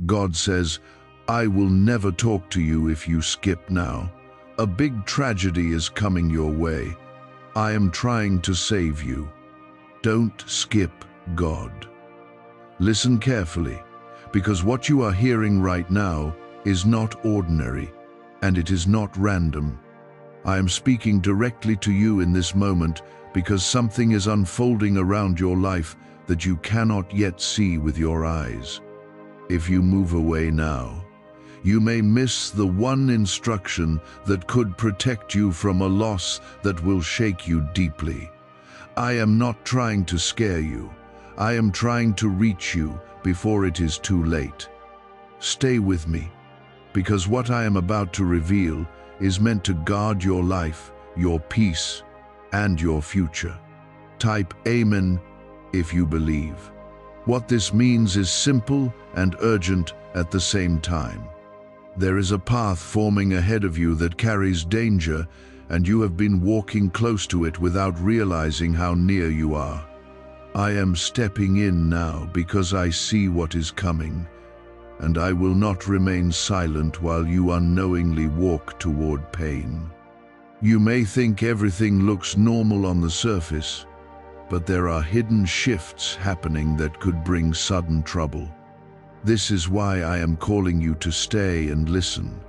God says, I will never talk to you if you skip now. A big tragedy is coming your way. I am trying to save you. Don't skip God. Listen carefully, because what you are hearing right now is not ordinary, and it is not random. I am speaking directly to you in this moment because something is unfolding around your life that you cannot yet see with your eyes. If you move away now, you may miss the one instruction that could protect you from a loss that will shake you deeply. I am not trying to scare you. I am trying to reach you before it is too late. Stay with me, because what I am about to reveal is meant to guard your life, your peace, and your future. Type Amen if you believe. What this means is simple and urgent at the same time. There is a path forming ahead of you that carries danger, and you have been walking close to it without realizing how near you are. I am stepping in now because I see what is coming, and I will not remain silent while you unknowingly walk toward pain. You may think everything looks normal on the surface, but there are hidden shifts happening that could bring sudden trouble. This is why I am calling you to stay and listen,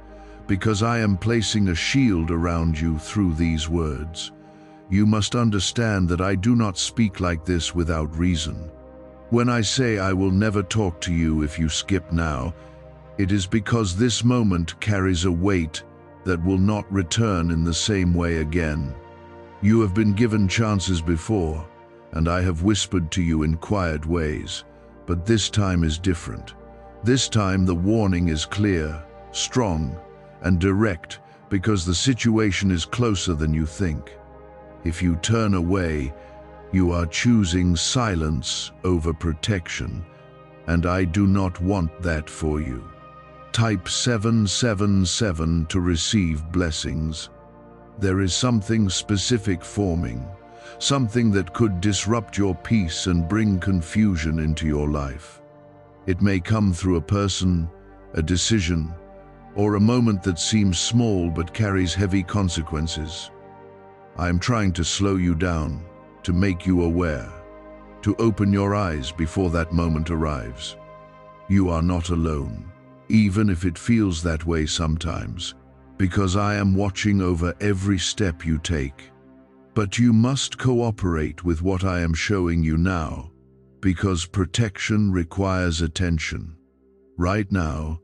because I am placing a shield around you through these words. You must understand that I do not speak like this without reason. When I say I will never talk to you if you skip now, it is because this moment carries a weight that will not return in the same way again. You have been given chances before, and I have whispered to you in quiet ways, but this time is different. This time the warning is clear, strong, and direct because the situation is closer than you think. If you turn away, you are choosing silence over protection, and I do not want that for you. Type 777 to receive blessings. There is something specific forming, something that could disrupt your peace and bring confusion into your life. It may come through a person, a decision, or a moment that seems small but carries heavy consequences. I am trying to slow you down, to make you aware, to open your eyes before that moment arrives. You are not alone, even if it feels that way sometimes, because I am watching over every step you take. But you must cooperate with what I am showing you now, because protection requires attention. Right now,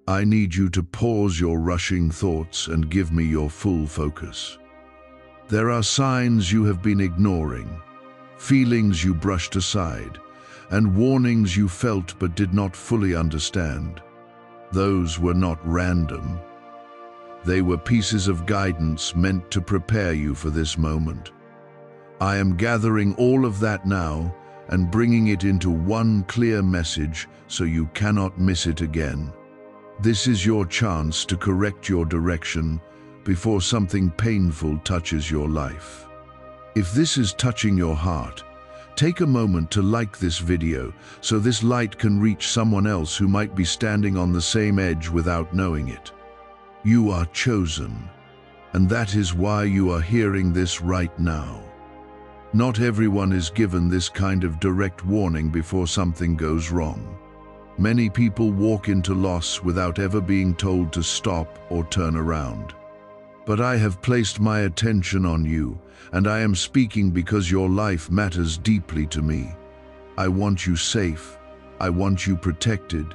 I need you to pause your rushing thoughts and give me your full focus. There are signs you have been ignoring, feelings you brushed aside, and warnings you felt but did not fully understand. Those were not random. They were pieces of guidance meant to prepare you for this moment. I am gathering all of that now and bringing it into one clear message so you cannot miss it again. This is your chance to correct your direction before something painful touches your life. If this is touching your heart, take a moment to like this video so this light can reach someone else who might be standing on the same edge without knowing it. You are chosen, and that is why you are hearing this right now. Not everyone is given this kind of direct warning before something goes wrong. Many people walk into loss without ever being told to stop or turn around. But I have placed my attention on you, and I am speaking because your life matters deeply to me. I want you safe, I want you protected,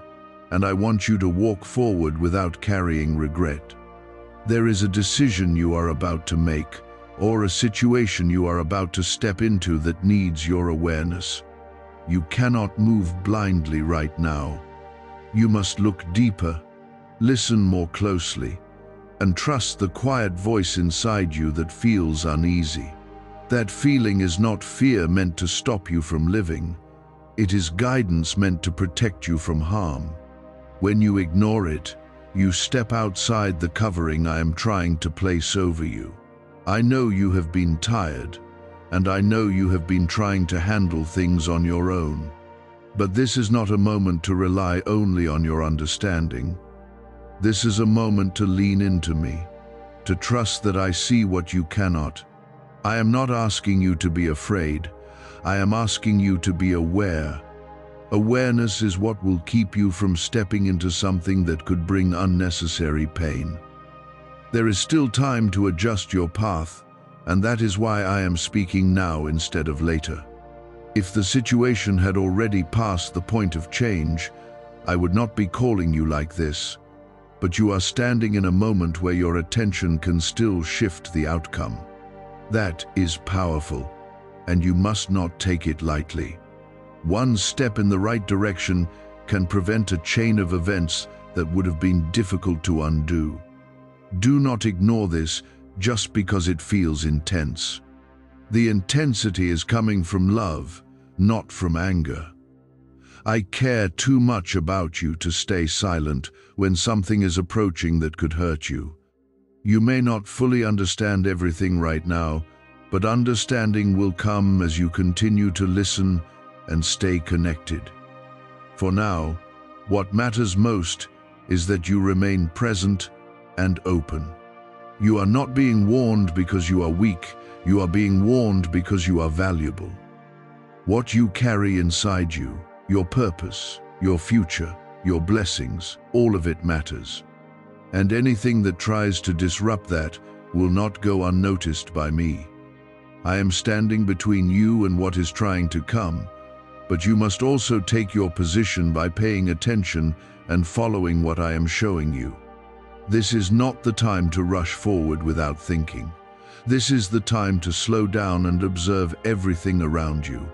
and I want you to walk forward without carrying regret. There is a decision you are about to make, or a situation you are about to step into that needs your awareness. You cannot move blindly right now. You must look deeper, listen more closely, and trust the quiet voice inside you that feels uneasy. That feeling is not fear meant to stop you from living. It is guidance meant to protect you from harm. When you ignore it, you step outside the covering I am trying to place over you. I know you have been tired, and I know you have been trying to handle things on your own. But this is not a moment to rely only on your understanding. This is a moment to lean into me, to trust that I see what you cannot. I am not asking you to be afraid. I am asking you to be aware. Awareness is what will keep you from stepping into something that could bring unnecessary pain. There is still time to adjust your path, and that is why I am speaking now instead of later. If the situation had already passed the point of change, I would not be calling you like this. But you are standing in a moment where your attention can still shift the outcome. That is powerful, and you must not take it lightly. One step in the right direction can prevent a chain of events that would have been difficult to undo. Do not ignore this just because it feels intense. The intensity is coming from love, not from anger. I care too much about you to stay silent when something is approaching that could hurt you. You may not fully understand everything right now, but understanding will come as you continue to listen and stay connected. For now, what matters most is that you remain present and open. You are not being warned because you are weak, you are being warned because you are valuable. What you carry inside you, your purpose, your future, your blessings, all of it matters. And anything that tries to disrupt that will not go unnoticed by me. I am standing between you and what is trying to come, but you must also take your position by paying attention and following what I am showing you. This is not the time to rush forward without thinking. This is the time to slow down and observe everything around you.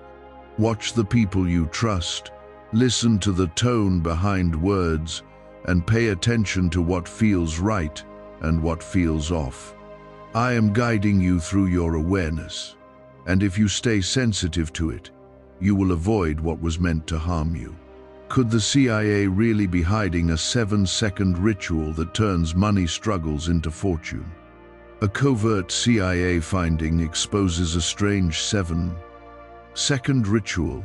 Watch the people you trust, listen to the tone behind words, and pay attention to what feels right and what feels off. I am guiding you through your awareness, and if you stay sensitive to it, you will avoid what was meant to harm you. Could the CIA really be hiding a 7-second ritual that turns money struggles into fortune? A covert CIA finding exposes a strange 7-second ritual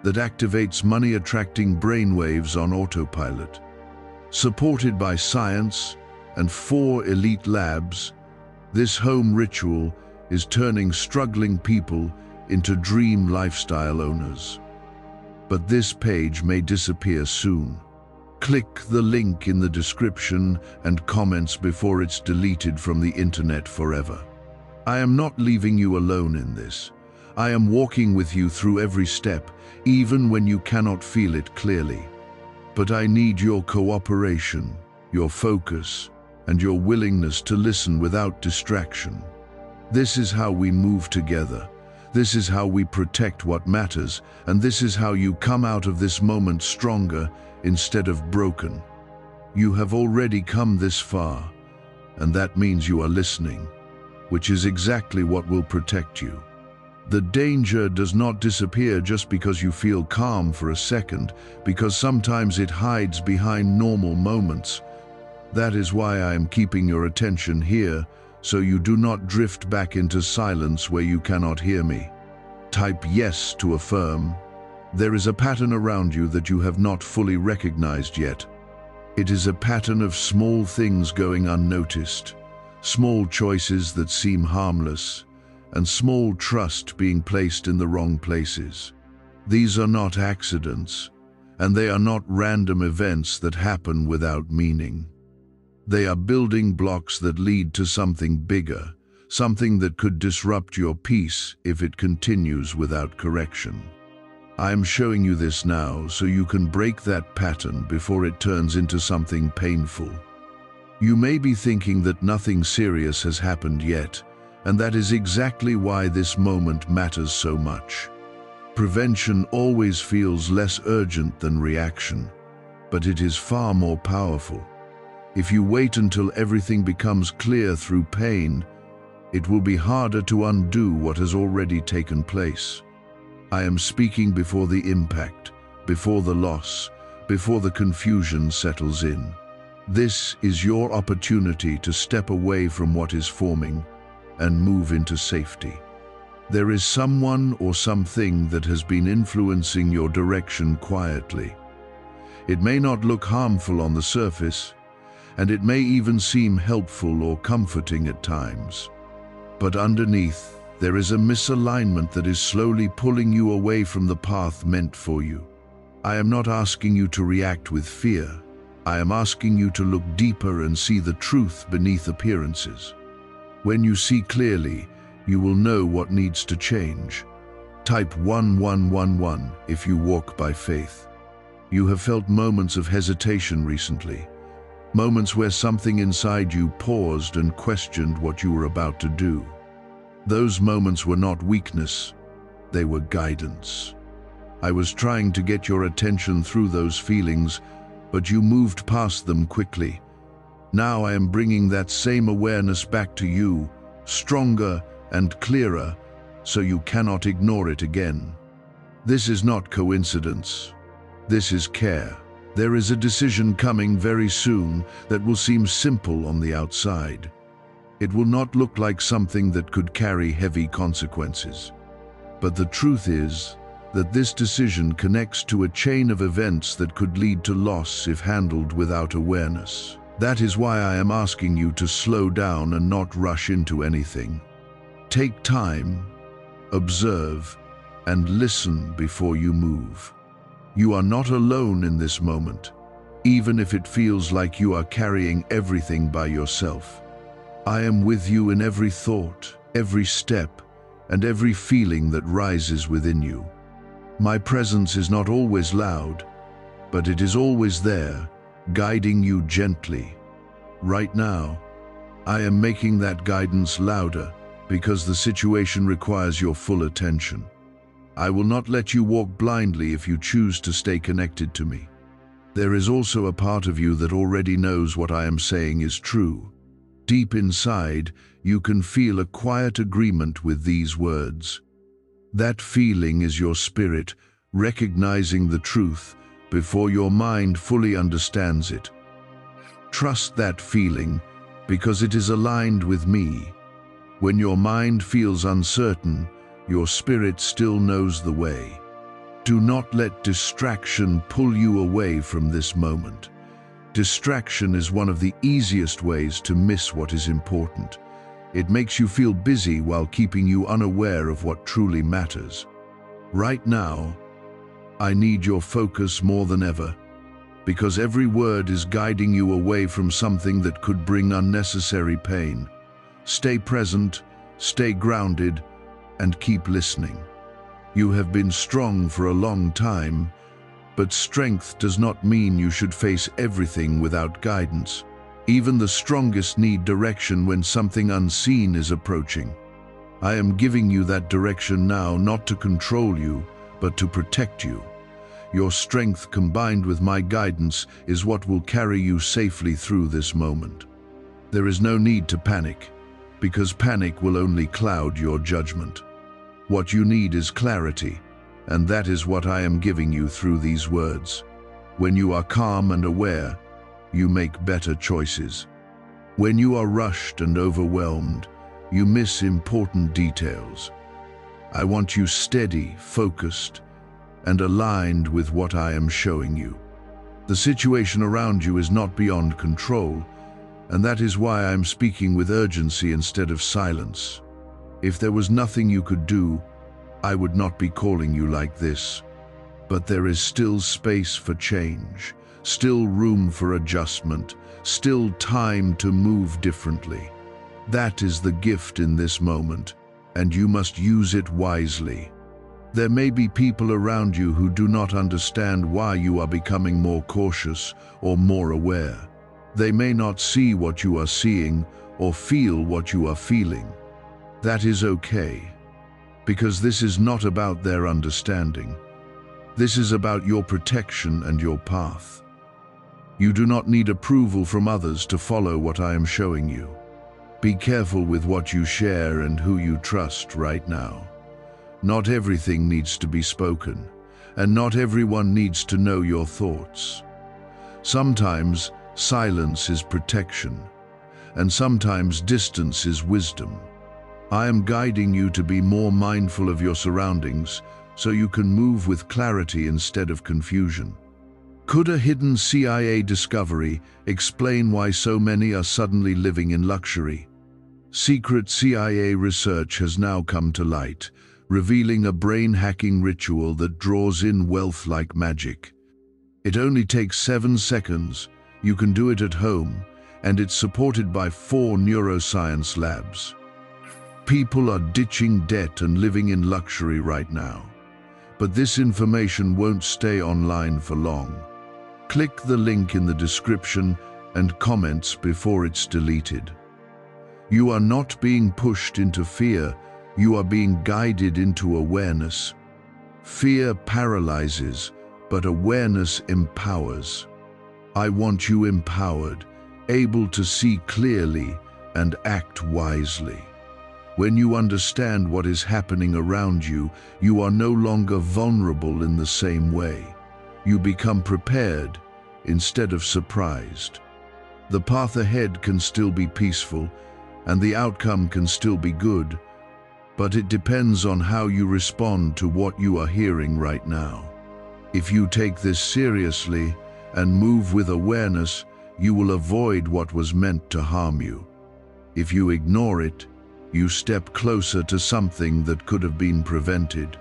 that activates money-attracting brainwaves on autopilot. Supported by science and 4 elite labs, this home ritual is turning struggling people into dream lifestyle owners. But this page may disappear soon. Click the link in the description and comments before it's deleted from the internet forever. I am not leaving you alone in this. I am walking with you through every step, even when you cannot feel it clearly. But I need your cooperation, your focus, and your willingness to listen without distraction. This is how we move together. This is how we protect what matters, and this is how you come out of this moment stronger instead of broken. You have already come this far, and that means you are listening, which is exactly what will protect you. The danger does not disappear just because you feel calm for a second, because sometimes it hides behind normal moments. That is why I am keeping your attention here, so you do not drift back into silence where you cannot hear me. Type yes to affirm. There is a pattern around you that you have not fully recognized yet. It is a pattern of small things going unnoticed, small choices that seem harmless, and small trust being placed in the wrong places. These are not accidents, and they are not random events that happen without meaning. They are building blocks that lead to something bigger, something that could disrupt your peace if it continues without correction. I am showing you this now so you can break that pattern before it turns into something painful. You may be thinking that nothing serious has happened yet, and that is exactly why this moment matters so much. Prevention always feels less urgent than reaction, but it is far more powerful. If you wait until everything becomes clear through pain, it will be harder to undo what has already taken place. I am speaking before the impact, before the loss, before the confusion settles in. This is your opportunity to step away from what is forming and move into safety. There is someone or something that has been influencing your direction quietly. It may not look harmful on the surface, and it may even seem helpful or comforting at times. But underneath, there is a misalignment that is slowly pulling you away from the path meant for you. I am not asking you to react with fear. I am asking you to look deeper and see the truth beneath appearances. When you see clearly, you will know what needs to change. Type 1111 if you walk by faith. You have felt moments of hesitation recently, moments where something inside you paused and questioned what you were about to do. Those moments were not weakness, they were guidance. I was trying to get your attention through those feelings, but you moved past them quickly. Now I am bringing that same awareness back to you, stronger and clearer, so you cannot ignore it again. This is not coincidence. This is care. There is a decision coming very soon that will seem simple on the outside. It will not look like something that could carry heavy consequences. But the truth is that this decision connects to a chain of events that could lead to loss if handled without awareness. That is why I am asking you to slow down and not rush into anything. Take time, observe, and listen before you move. You are not alone in this moment, even if it feels like you are carrying everything by yourself. I am with you in every thought, every step, and every feeling that rises within you. My presence is not always loud, but it is always there, guiding you gently. Right now, I am making that guidance louder because the situation requires your full attention. I will not let you walk blindly if you choose to stay connected to me. There is also a part of you that already knows what I am saying is true. Deep inside, you can feel a quiet agreement with these words. That feeling is your spirit recognizing the truth before your mind fully understands it. Trust that feeling because it is aligned with me. When your mind feels uncertain, your spirit still knows the way. Do not let distraction pull you away from this moment. Distraction is one of the easiest ways to miss what is important. It makes you feel busy while keeping you unaware of what truly matters. Right now, I need your focus more than ever, because every word is guiding you away from something that could bring unnecessary pain. Stay present, stay grounded, and keep listening. You have been strong for a long time, but strength does not mean you should face everything without guidance. Even the strongest need direction when something unseen is approaching. I am giving you that direction now, not to control you, but to protect you. Your strength combined with my guidance is what will carry you safely through this moment. There is no need to panic, because panic will only cloud your judgment. What you need is clarity, and that is what I am giving you through these words. When you are calm and aware, you make better choices. When you are rushed and overwhelmed, you miss important details. I want you steady, focused, and aligned with what I am showing you. The situation around you is not beyond control, and that is why I am speaking with urgency instead of silence. If there was nothing you could do, I would not be calling you like this. But there is still space for change, still room for adjustment, still time to move differently. That is the gift in this moment, and you must use it wisely. There may be people around you who do not understand why you are becoming more cautious or more aware. They may not see what you are seeing or feel what you are feeling. That is okay, because this is not about their understanding. This is about your protection and your path. You do not need approval from others to follow what I am showing you. Be careful with what you share and who you trust right now. Not everything needs to be spoken, and not everyone needs to know your thoughts. Sometimes silence is protection, and sometimes distance is wisdom. I am guiding you to be more mindful of your surroundings so you can move with clarity instead of confusion. Could a hidden CIA discovery explain why so many are suddenly living in luxury? Secret CIA research has now come to light, revealing a brain-hacking ritual that draws in wealth like magic. It only takes 7 seconds, you can do it at home, and it's supported by 4 neuroscience labs. People are ditching debt and living in luxury right now. But this information won't stay online for long. Click the link in the description and comments before it's deleted. You are not being pushed into fear, you are being guided into awareness. Fear paralyzes, but awareness empowers. I want you empowered, able to see clearly and act wisely. When you understand what is happening around you, you are no longer vulnerable in the same way. You become prepared instead of surprised. The path ahead can still be peaceful, and the outcome can still be good, but it depends on how you respond to what you are hearing right now. If you take this seriously and move with awareness, you will avoid what was meant to harm you. If you ignore it, you step closer to something that could have been prevented.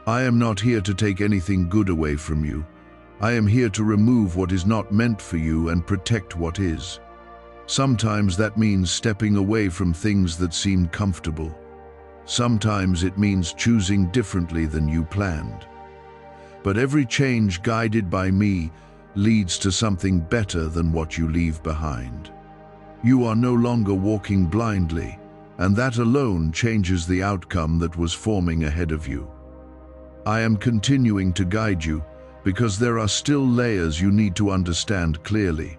I am not here to take anything good away from you. I am here to remove what is not meant for you and protect what is. Sometimes that means stepping away from things that seem comfortable. Sometimes it means choosing differently than you planned. But every change guided by me leads to something better than what you leave behind. You are no longer walking blindly, and that alone changes the outcome that was forming ahead of you. I am continuing to guide you because there are still layers you need to understand clearly.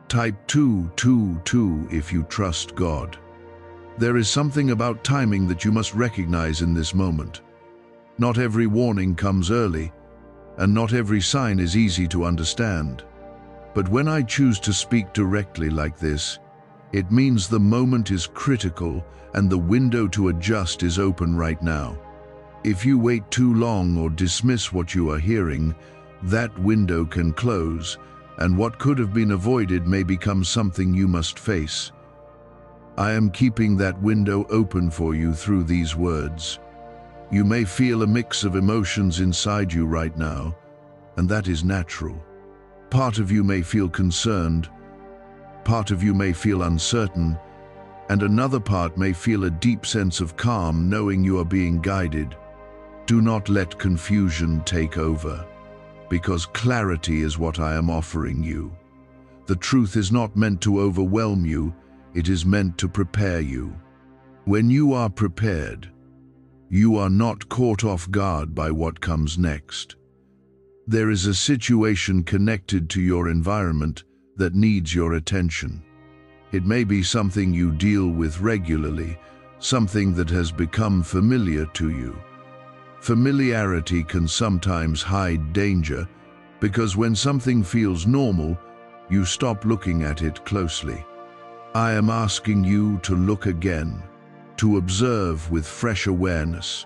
Type 222 if you trust God. There is something about timing that you must recognize in this moment. Not every warning comes early, and not every sign is easy to understand. But when I choose to speak directly like this, it means the moment is critical and the window to adjust is open right now. If you wait too long or dismiss what you are hearing, that window can close, and what could have been avoided may become something you must face. I am keeping that window open for you through these words. You may feel a mix of emotions inside you right now, and that is natural. Part of you may feel concerned, part of you may feel uncertain, and another part may feel a deep sense of calm knowing you are being guided. Do not let confusion take over, because clarity is what I am offering you. The truth is not meant to overwhelm you, it is meant to prepare you. When you are prepared, you are not caught off guard by what comes next. There is a situation connected to your environment that needs your attention. It may be something you deal with regularly, something that has become familiar to you. Familiarity can sometimes hide danger, because when something feels normal, you stop looking at it closely. I am asking you to look again, to observe with fresh awareness,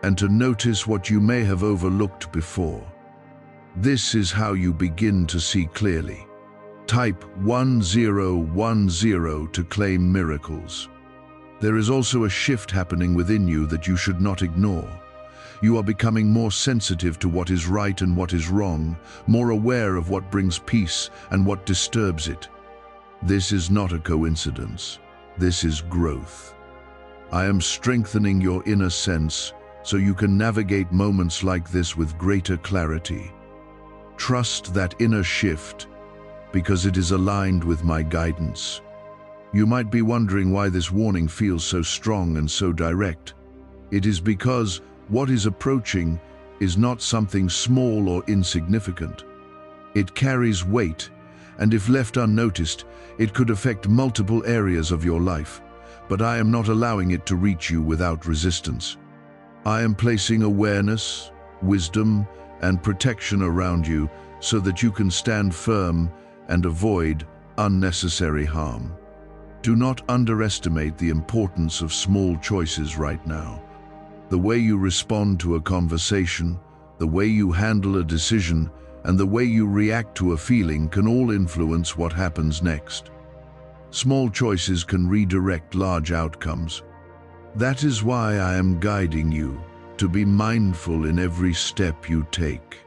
and to notice what you may have overlooked before. This is how you begin to see clearly. Type 1010 to claim miracles. There is also a shift happening within you that you should not ignore. You are becoming more sensitive to what is right and what is wrong, more aware of what brings peace and what disturbs it. This is not a coincidence. This is growth. I am strengthening your inner sense so you can navigate moments like this with greater clarity. Trust that inner shift, because it is aligned with my guidance. You might be wondering why this warning feels so strong and so direct. It is because what is approaching is not something small or insignificant. It carries weight, and if left unnoticed, it could affect multiple areas of your life, but I am not allowing it to reach you without resistance. I am placing awareness, wisdom, and protection around you so that you can stand firm and avoid unnecessary harm. Do not underestimate the importance of small choices right now. The way you respond to a conversation, the way you handle a decision, and the way you react to a feeling can all influence what happens next. Small choices can redirect large outcomes. That is why I am guiding you to be mindful in every step you take.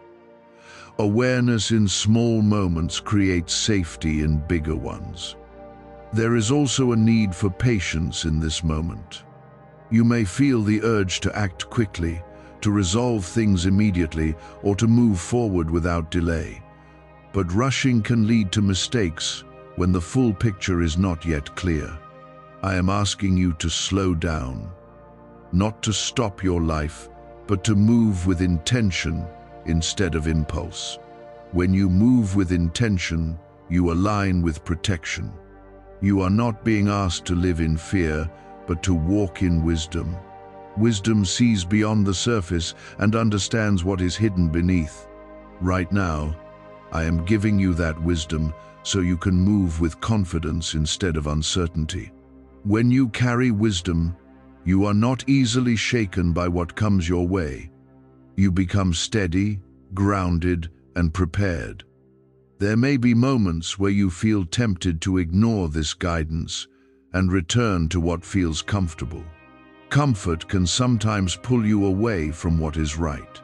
Awareness in small moments creates safety in bigger ones. There is also a need for patience in this moment. You may feel the urge to act quickly, to resolve things immediately, or to move forward without delay. But rushing can lead to mistakes when the full picture is not yet clear. I am asking you to slow down, not to stop your life, but to move with intention instead of impulse. When you move with intention, you align with protection. You are not being asked to live in fear, but to walk in wisdom. Wisdom sees beyond the surface and understands what is hidden beneath. Right now, I am giving you that wisdom so you can move with confidence instead of uncertainty. When you carry wisdom, you are not easily shaken by what comes your way. You become steady, grounded, and prepared. There may be moments where you feel tempted to ignore this guidance and return to what feels comfortable. Comfort can sometimes pull you away from what is right.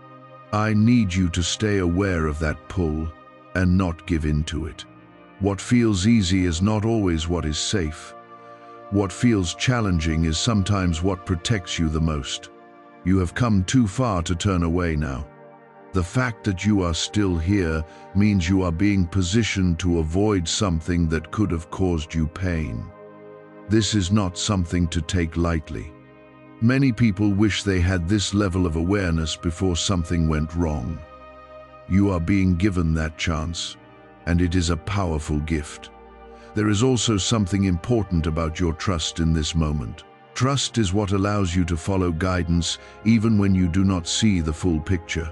I need you to stay aware of that pull and not give in to it. What feels easy is not always what is safe. What feels challenging is sometimes what protects you the most. You have come too far to turn away now. The fact that you are still here means you are being positioned to avoid something that could have caused you pain. This is not something to take lightly. Many people wish they had this level of awareness before something went wrong. You are being given that chance, and it is a powerful gift. There is also something important about your trust in this moment. Trust is what allows you to follow guidance even when you do not see the full picture.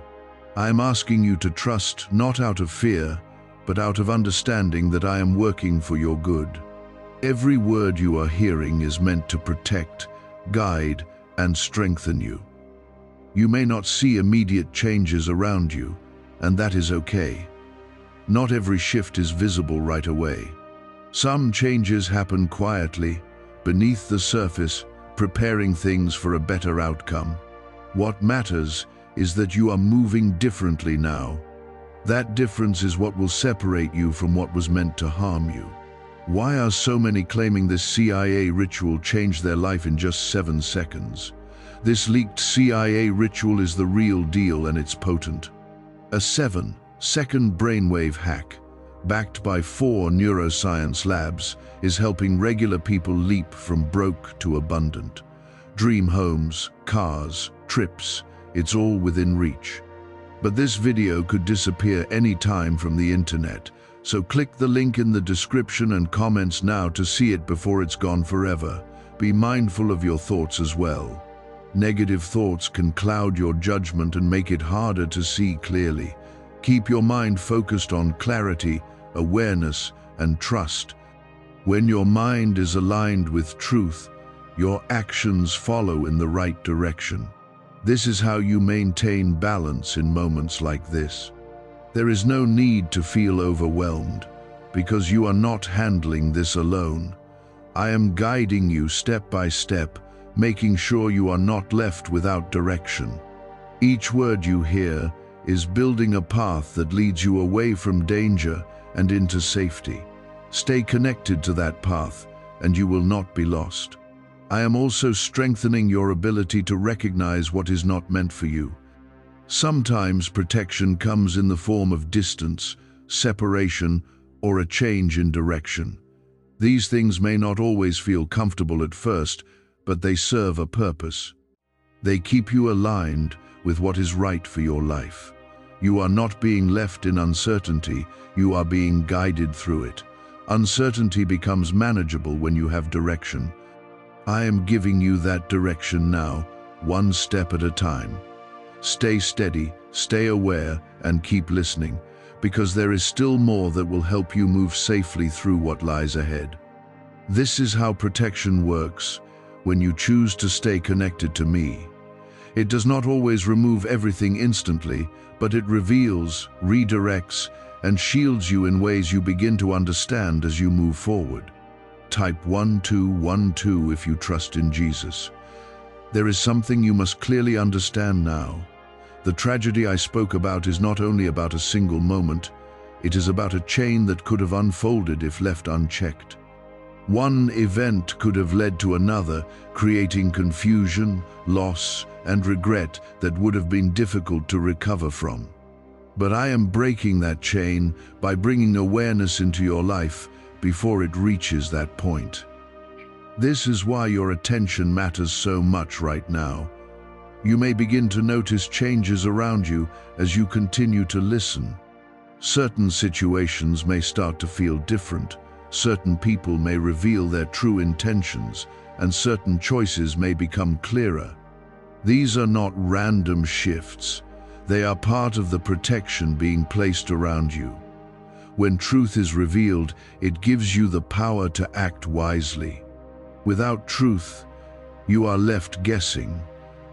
I am asking you to trust not out of fear, but out of understanding that I am working for your good. Every word you are hearing is meant to protect, guide, and strengthen you. You may not see immediate changes around you, and that is okay. Not every shift is visible right away. Some changes happen quietly, beneath the surface, preparing things for a better outcome. What matters is that you are moving differently now. That difference is what will separate you from what was meant to harm you. Why are so many claiming this CIA ritual changed their life in just 7 seconds? This leaked CIA ritual is the real deal, and it's potent. A 7-second brainwave hack, backed by 4 neuroscience labs, is helping regular people leap from broke to abundant. Dream homes, cars, trips, it's all within reach. But this video could disappear any time from the internet, so click the link in the description and comments now to see it before it's gone forever. Be mindful of your thoughts as well. Negative thoughts can cloud your judgment and make it harder to see clearly. Keep your mind focused on clarity, awareness, and trust. When your mind is aligned with truth, your actions follow in the right direction. This is how you maintain balance in moments like this. There is no need to feel overwhelmed, because you are not handling this alone. I am guiding you step by step, making sure you are not left without direction. Each word you hear is building a path that leads you away from danger and into safety. Stay connected to that path, and you will not be lost. I am also strengthening your ability to recognize what is not meant for you. Sometimes protection comes in the form of distance, separation, or a change in direction. These things may not always feel comfortable at first, but they serve a purpose. They keep you aligned with what is right for your life. You are not being left in uncertainty, you are being guided through it. Uncertainty becomes manageable when you have direction. I am giving you that direction now, one step at a time. Stay steady, stay aware, and keep listening, because there is still more that will help you move safely through what lies ahead. This is how protection works when you choose to stay connected to me. It does not always remove everything instantly, but it reveals, redirects, and shields you in ways you begin to understand as you move forward. Type 1212 if you trust in Jesus. There is something you must clearly understand now. The tragedy I spoke about is not only about a single moment, it is about a chain that could have unfolded if left unchecked. One event could have led to another, creating confusion, loss, and regret that would have been difficult to recover from. But I am breaking that chain by bringing awareness into your life before it reaches that point. This is why your attention matters so much right now. You may begin to notice changes around you as you continue to listen. Certain situations may start to feel different, certain people may reveal their true intentions, and certain choices may become clearer. These are not random shifts. They are part of the protection being placed around you. When truth is revealed, it gives you the power to act wisely. Without truth, you are left guessing,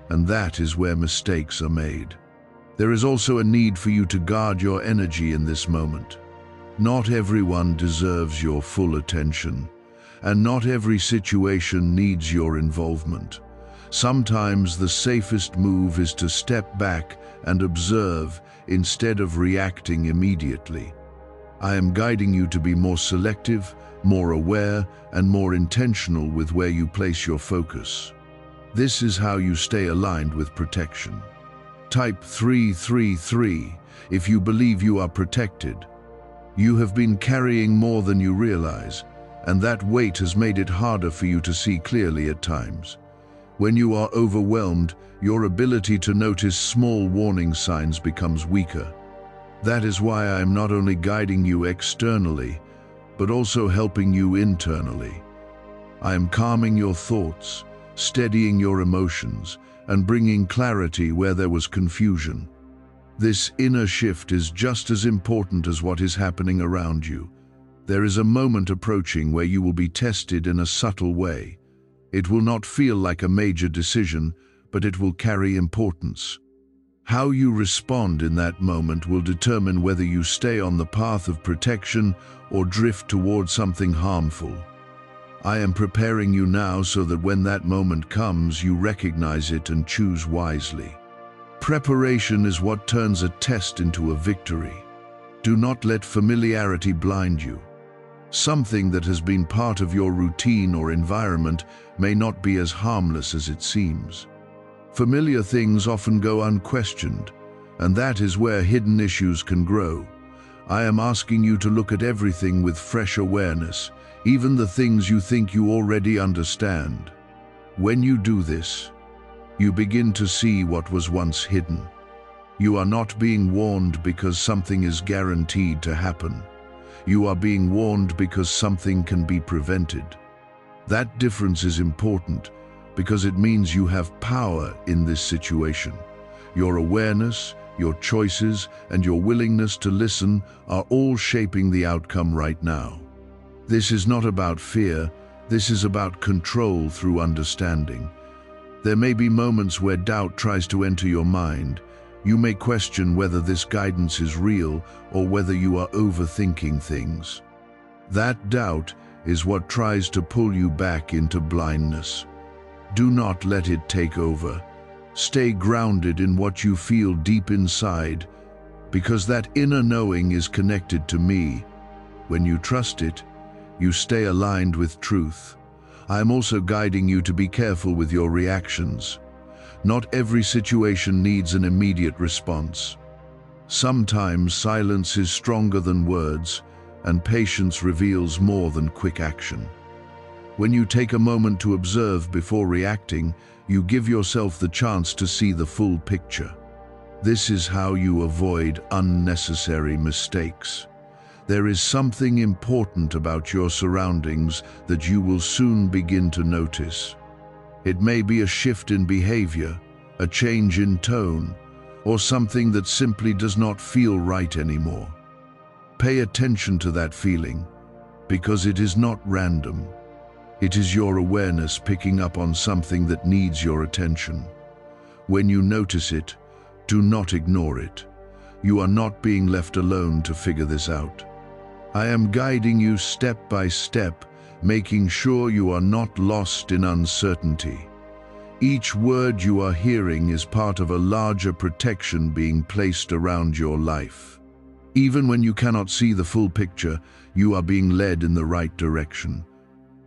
and that is where mistakes are made. There is also a need for you to guard your energy in this moment. Not everyone deserves your full attention, and not every situation needs your involvement. Sometimes the safest move is to step back and observe instead of reacting immediately. I am guiding you to be more selective, more aware, and more intentional with where you place your focus. This is how you stay aligned with protection. Type 333 if you believe you are protected. You have been carrying more than you realize, and that weight has made it harder for you to see clearly at times. When you are overwhelmed, your ability to notice small warning signs becomes weaker. That is why I am not only guiding you externally, but also helping you internally. I am calming your thoughts, steadying your emotions, and bringing clarity where there was confusion. This inner shift is just as important as what is happening around you. There is a moment approaching where you will be tested in a subtle way. It will not feel like a major decision, but it will carry importance. How you respond in that moment will determine whether you stay on the path of protection or drift toward something harmful. I am preparing you now so that when that moment comes, you recognize it and choose wisely. Preparation is what turns a test into a victory. Do not let familiarity blind you. Something that has been part of your routine or environment may not be as harmless as it seems. Familiar things often go unquestioned, and that is where hidden issues can grow. I am asking you to look at everything with fresh awareness, even the things you think you already understand. When you do this, you begin to see what was once hidden. You are not being warned because something is guaranteed to happen. You are being warned because something can be prevented. That difference is important because it means you have power in this situation. Your awareness, your choices, and your willingness to listen are all shaping the outcome right now. This is not about fear, this is about control through understanding. There may be moments where doubt tries to enter your mind. You may question whether this guidance is real or whether you are overthinking things. That doubt is what tries to pull you back into blindness. Do not let it take over. Stay grounded in what you feel deep inside, because that inner knowing is connected to me. When you trust it, you stay aligned with truth. I am also guiding you to be careful with your reactions. Not every situation needs an immediate response. Sometimes silence is stronger than words, and patience reveals more than quick action. When you take a moment to observe before reacting, you give yourself the chance to see the full picture. This is how you avoid unnecessary mistakes. There is something important about your surroundings that you will soon begin to notice. It may be a shift in behavior, a change in tone, or something that simply does not feel right anymore. Pay attention to that feeling, because it is not random. It is your awareness picking up on something that needs your attention. When you notice it, do not ignore it. You are not being left alone to figure this out. I am guiding you step by step, making sure you are not lost in uncertainty. Each word you are hearing is part of a larger protection being placed around your life. Even when you cannot see the full picture, you are being led in the right direction.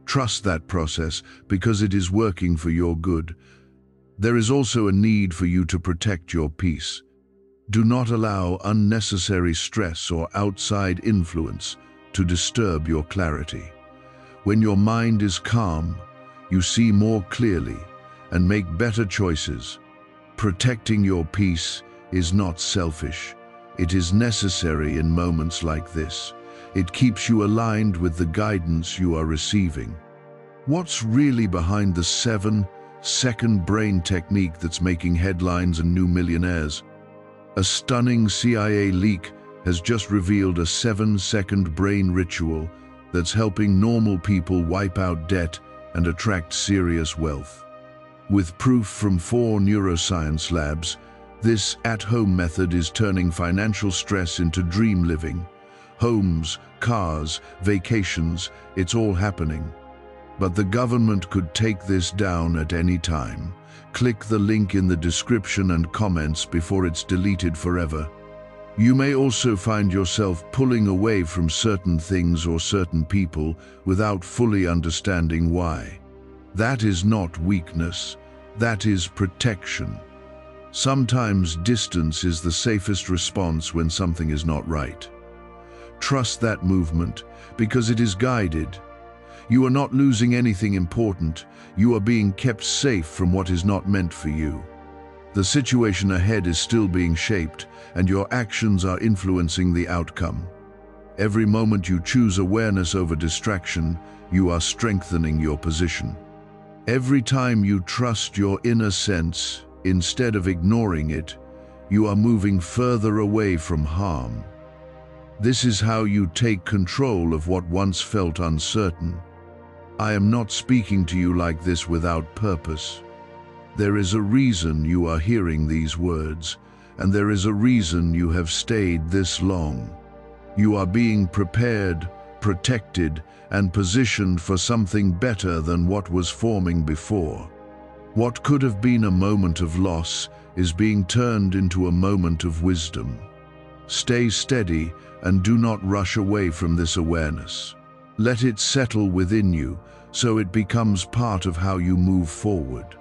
Trust that process because it is working for your good. There is also a need for you to protect your peace. Do not allow unnecessary stress or outside influence to disturb your clarity. When your mind is calm, you see more clearly and make better choices. Protecting your peace is not selfish. It is necessary in moments like this. It keeps you aligned with the guidance you are receiving. What's really behind the 7-second brain technique that's making headlines and new millionaires? A stunning CIA leak has just revealed a 7-second brain ritual that's helping normal people wipe out debt and attract serious wealth. With proof from 4 neuroscience labs, this at-home method is turning financial stress into dream living. Homes, cars, vacations, it's all happening. But the government could take this down at any time. Click the link in the description and comments before it's deleted forever. You may also find yourself pulling away from certain things or certain people without fully understanding why. That is not weakness, that is protection. Sometimes distance is the safest response when something is not right. Trust that movement because it is guided. You are not losing anything important. You are being kept safe from what is not meant for you. The situation ahead is still being shaped, and your actions are influencing the outcome. Every moment you choose awareness over distraction, you are strengthening your position. Every time you trust your inner sense, instead of ignoring it, you are moving further away from harm. This is how you take control of what once felt uncertain. I am not speaking to you like this without purpose. There is a reason you are hearing these words, and there is a reason you have stayed this long. You are being prepared, protected, and positioned for something better than what was forming before. What could have been a moment of loss is being turned into a moment of wisdom. Stay steady and do not rush away from this awareness. Let it settle within you so it becomes part of how you move forward.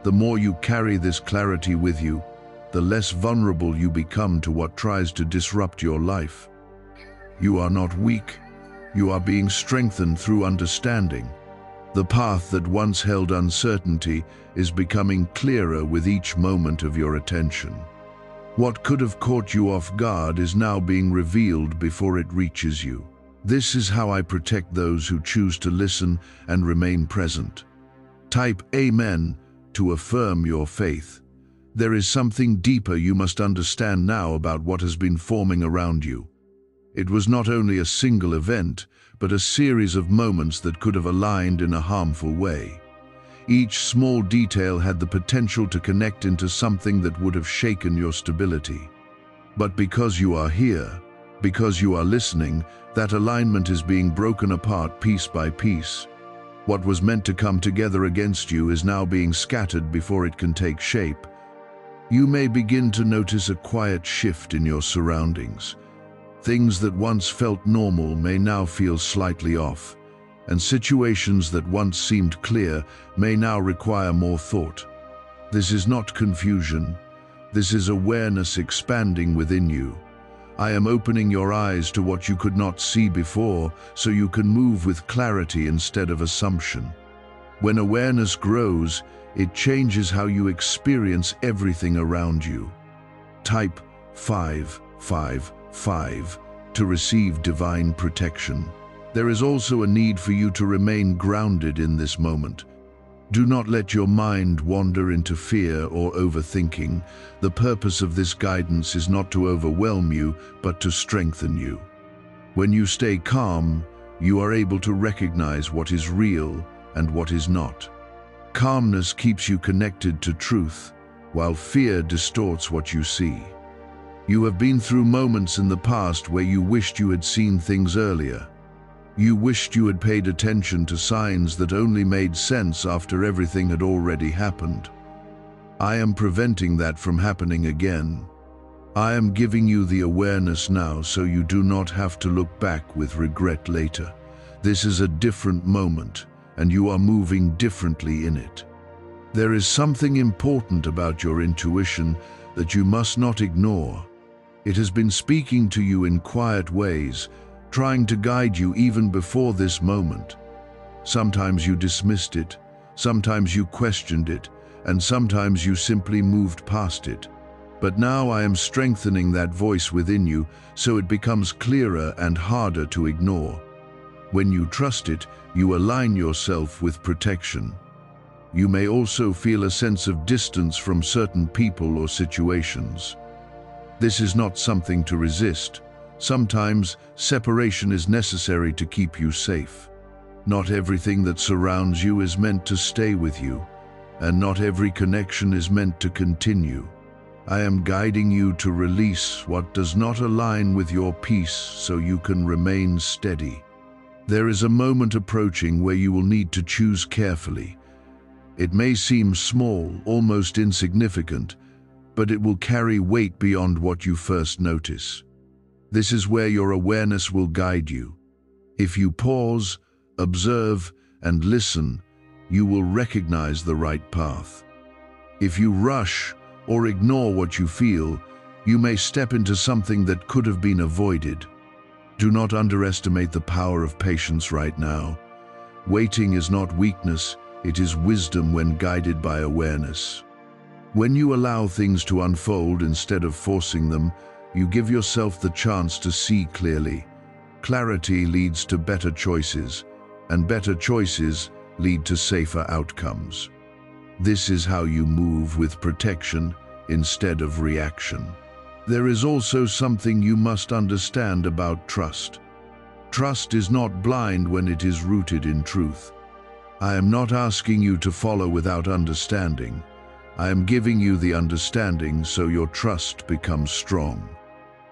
The more you carry this clarity with you, the less vulnerable you become to what tries to disrupt your life. You are not weak. You are being strengthened through understanding. The path that once held uncertainty is becoming clearer with each moment of your attention. What could have caught you off guard is now being revealed before it reaches you. This is how I protect those who choose to listen and remain present. Type Amen to affirm your faith. There is something deeper you must understand now about what has been forming around you. It was not only a single event, but a series of moments that could have aligned in a harmful way. Each small detail had the potential to connect into something that would have shaken your stability. But because you are here, because you are listening, that alignment is being broken apart piece by piece. What was meant to come together against you is now being scattered before it can take shape. You may begin to notice a quiet shift in your surroundings. Things that once felt normal may now feel slightly off, and situations that once seemed clear may now require more thought. This is not confusion. This is awareness expanding within you. I am opening your eyes to what you could not see before, so you can move with clarity instead of assumption. When awareness grows, it changes how you experience everything around you. Type 555 to receive divine protection. There is also a need for you to remain grounded in this moment. Do not let your mind wander into fear or overthinking. The purpose of this guidance is not to overwhelm you, but to strengthen you. When you stay calm, you are able to recognize what is real and what is not. Calmness keeps you connected to truth, while fear distorts what you see. You have been through moments in the past where you wished you had seen things earlier. You wished you had paid attention to signs that only made sense after everything had already happened. I am preventing that from happening again. I am giving you the awareness now so you do not have to look back with regret later. This is a different moment, and you are moving differently in it. There is something important about your intuition that you must not ignore. It has been speaking to you in quiet ways, trying to guide you even before this moment. Sometimes you dismissed it, sometimes you questioned it, and sometimes you simply moved past it. But now I am strengthening that voice within you so it becomes clearer and harder to ignore. When you trust it, you align yourself with protection. You may also feel a sense of distance from certain people or situations. This is not something to resist. Sometimes separation is necessary to keep you safe. Not everything that surrounds you is meant to stay with you, and not every connection is meant to continue. I am guiding you to release what does not align with your peace so you can remain steady. There is a moment approaching where you will need to choose carefully. It may seem small, almost insignificant, but it will carry weight beyond what you first notice. This is where your awareness will guide you. If you pause, observe, and listen, you will recognize the right path. If you rush or ignore what you feel, you may step into something that could have been avoided. Do not underestimate the power of patience right now. Waiting is not weakness, it is wisdom when guided by awareness. When you allow things to unfold instead of forcing them, you give yourself the chance to see clearly. Clarity leads to better choices, and better choices lead to safer outcomes. This is how you move with protection instead of reaction. There is also something you must understand about trust. Trust is not blind when it is rooted in truth. I am not asking you to follow without understanding. I am giving you the understanding so your trust becomes strong.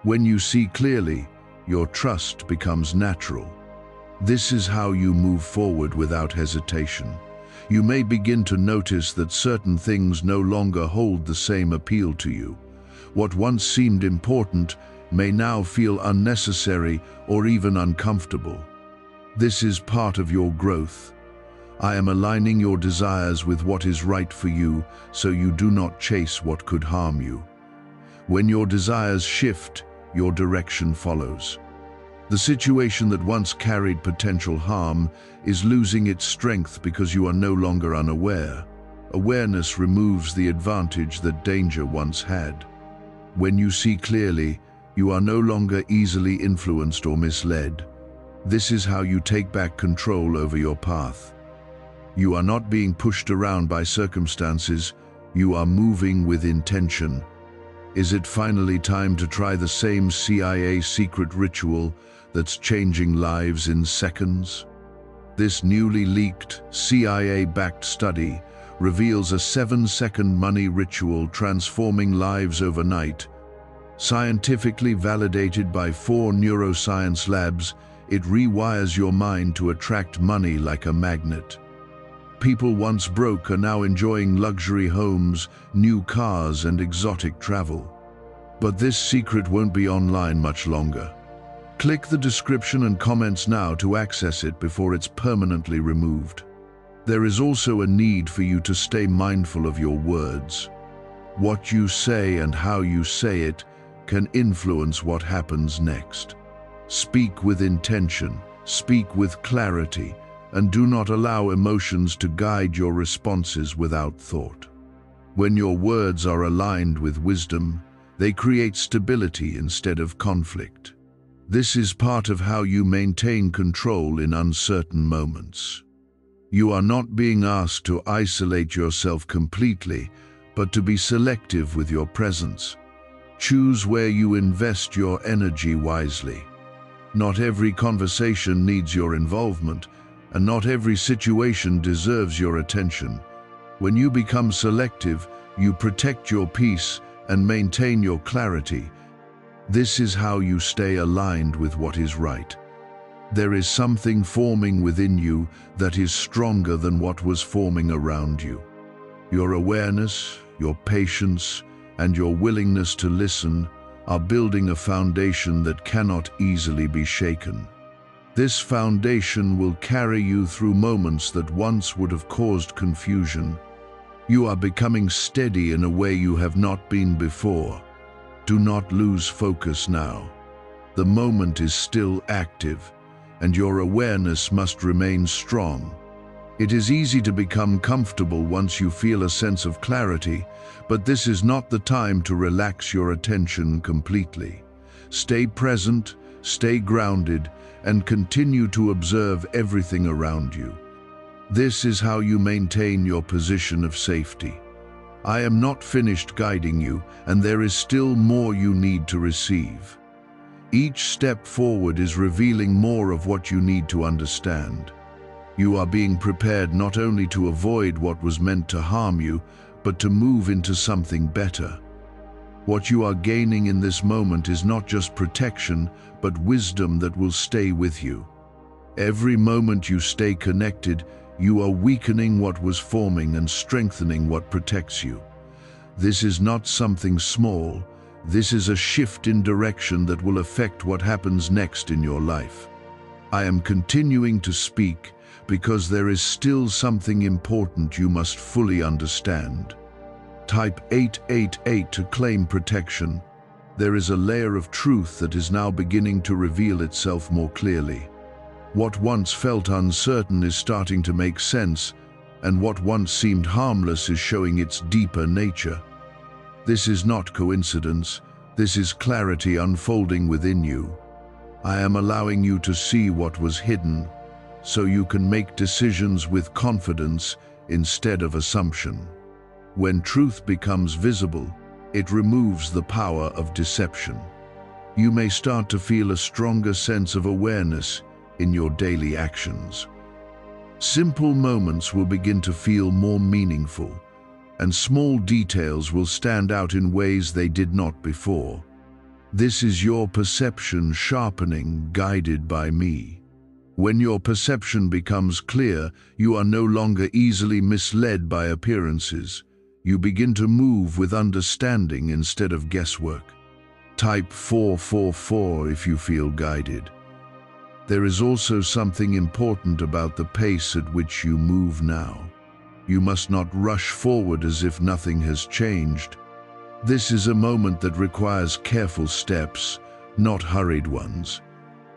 When you see clearly, your trust becomes natural. This is how you move forward without hesitation. You may begin to notice that certain things no longer hold the same appeal to you. What once seemed important may now feel unnecessary or even uncomfortable. This is part of your growth. I am aligning your desires with what is right for you so you do not chase what could harm you. When your desires shift, your direction follows. The situation that once carried potential harm is losing its strength because you are no longer unaware. Awareness removes the advantage that danger once had. When you see clearly, you are no longer easily influenced or misled. This is how you take back control over your path. You are not being pushed around by circumstances, you are moving with intention. Is it finally time to try the same CIA secret ritual that's changing lives in seconds? This newly leaked, CIA-backed study reveals a 7-second money ritual transforming lives overnight. Scientifically validated by 4 neuroscience labs, it rewires your mind to attract money like a magnet. People once broke are now enjoying luxury homes, new cars, and exotic travel. But this secret won't be online much longer. Click the description and comments now to access it before it's permanently removed. There is also a need for you to stay mindful of your words. What you say and how you say it can influence what happens next. Speak with intention, speak with clarity, and do not allow emotions to guide your responses without thought. When your words are aligned with wisdom, they create stability instead of conflict. This is part of how you maintain control in uncertain moments. You are not being asked to isolate yourself completely, but to be selective with your presence. Choose where you invest your energy wisely. Not every conversation needs your involvement, and not every situation deserves your attention. When you become selective, you protect your peace and maintain your clarity. This is how you stay aligned with what is right. There is something forming within you that is stronger than what was forming around you. Your awareness, your patience, and your willingness to listen are building a foundation that cannot easily be shaken. This foundation will carry you through moments that once would have caused confusion. You are becoming steady in a way you have not been before. Do not lose focus now. The moment is still active, and your awareness must remain strong. It is easy to become comfortable once you feel a sense of clarity, but this is not the time to relax your attention completely. Stay present, stay grounded, and continue to observe everything around you. This is how you maintain your position of safety. I am not finished guiding you, and there is still more you need to receive. Each step forward is revealing more of what you need to understand. You are being prepared not only to avoid what was meant to harm you, but to move into something better. What you are gaining in this moment is not just protection, but wisdom that will stay with you. Every moment you stay connected, you are weakening what was forming and strengthening what protects you. This is not something small. This is a shift in direction that will affect what happens next in your life. I am continuing to speak because there is still something important you must fully understand. Type 888 to claim protection. There is a layer of truth that is now beginning to reveal itself more clearly. What once felt uncertain is starting to make sense, and what once seemed harmless is showing its deeper nature. This is not coincidence. This is clarity unfolding within you. I am allowing you to see what was hidden, so you can make decisions with confidence instead of assumption. When truth becomes visible, it removes the power of deception. You may start to feel a stronger sense of awareness in your daily actions. Simple moments will begin to feel more meaningful, and small details will stand out in ways they did not before. This is your perception sharpening, guided by me. When your perception becomes clear, you are no longer easily misled by appearances. You begin to move with understanding instead of guesswork. Type 444 if you feel guided. There is also something important about the pace at which you move now. You must not rush forward as if nothing has changed. This is a moment that requires careful steps, not hurried ones.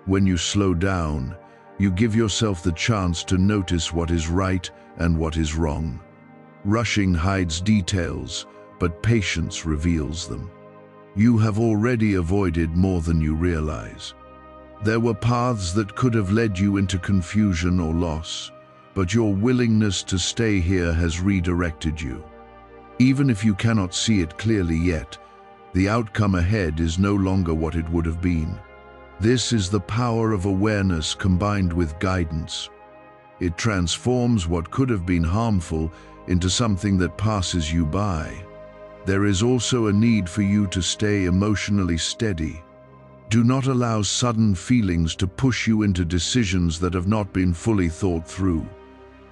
When you slow down, you give yourself the chance to notice what is right and what is wrong. Rushing hides details, but patience reveals them. You have already avoided more than you realize. There were paths that could have led you into confusion or loss, but your willingness to stay here has redirected you. Even if you cannot see it clearly yet, the outcome ahead is no longer what it would have been. This is the power of awareness combined with guidance. It transforms what could have been harmful into something that passes you by. There is also a need for you to stay emotionally steady. Do not allow sudden feelings to push you into decisions that have not been fully thought through.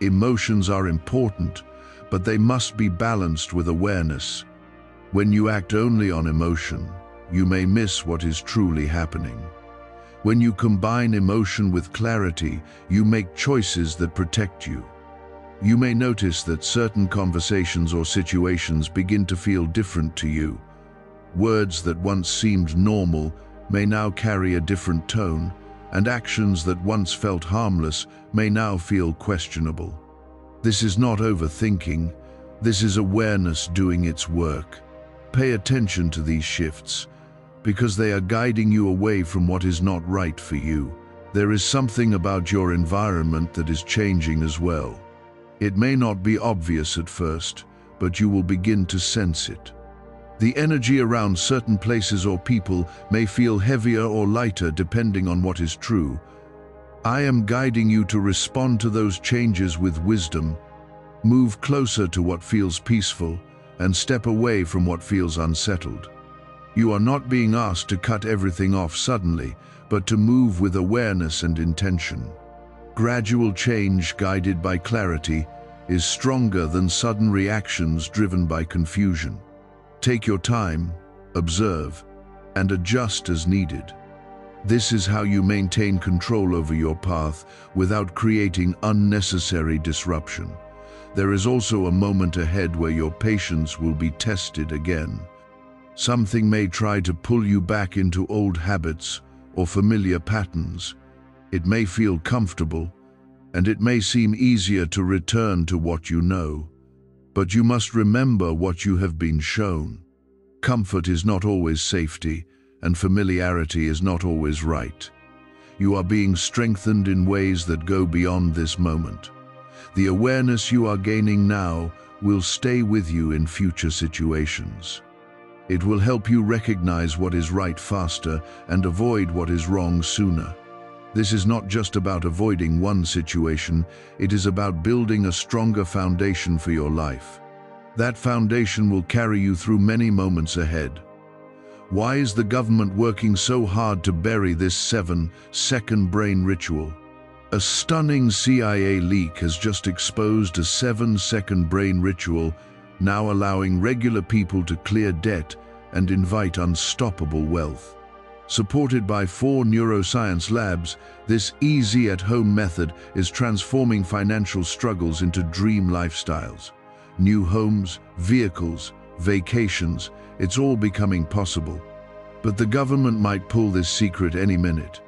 Emotions are important, but they must be balanced with awareness. When you act only on emotion, you may miss what is truly happening. When you combine emotion with clarity, you make choices that protect you. You may notice that certain conversations or situations begin to feel different to you. Words that once seemed normal may now carry a different tone, and actions that once felt harmless may now feel questionable. This is not overthinking. This is awareness doing its work. Pay attention to these shifts, because they are guiding you away from what is not right for you. There is something about your environment that is changing as well. It may not be obvious at first, but you will begin to sense it. The energy around certain places or people may feel heavier or lighter depending on what is true. I am guiding you to respond to those changes with wisdom. Move closer to what feels peaceful and step away from what feels unsettled. You are not being asked to cut everything off suddenly, but to move with awareness and intention. Gradual change guided by clarity is stronger than sudden reactions driven by confusion. Take your time, observe, and adjust as needed. This is how you maintain control over your path without creating unnecessary disruption. There is also a moment ahead where your patience will be tested again. Something may try to pull you back into old habits or familiar patterns. It may feel comfortable, and it may seem easier to return to what you know. But you must remember what you have been shown. Comfort is not always safety, and familiarity is not always right. You are being strengthened in ways that go beyond this moment. The awareness you are gaining now will stay with you in future situations. It will help you recognize what is right faster and avoid what is wrong sooner. This is not just about avoiding one situation, it is about building a stronger foundation for your life. That foundation will carry you through many moments ahead. Why is the government working so hard to bury this 7-second brain ritual? A stunning CIA leak has just exposed a 7-second brain ritual, now allowing regular people to clear debt and invite unstoppable wealth. Supported by 4 neuroscience labs, this easy at-home method is transforming financial struggles into dream lifestyles. New homes, vehicles, vacations, it's all becoming possible. But the government might pull this secret any minute.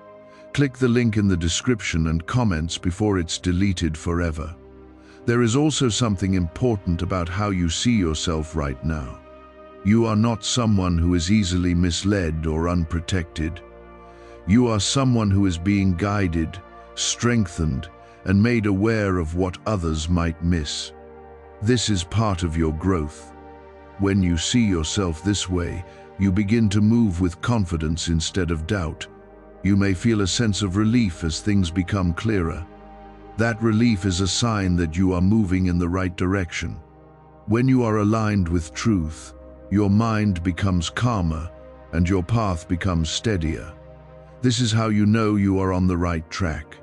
Click the link in the description and comments before it's deleted forever. There is also something important about how you see yourself right now. You are not someone who is easily misled or unprotected. You are someone who is being guided, strengthened, and made aware of what others might miss. This is part of your growth. When you see yourself this way, you begin to move with confidence instead of doubt. You may feel a sense of relief as things become clearer. That relief is a sign that you are moving in the right direction. When you are aligned with truth, your mind becomes calmer and your path becomes steadier. This is how you know you are on the right track.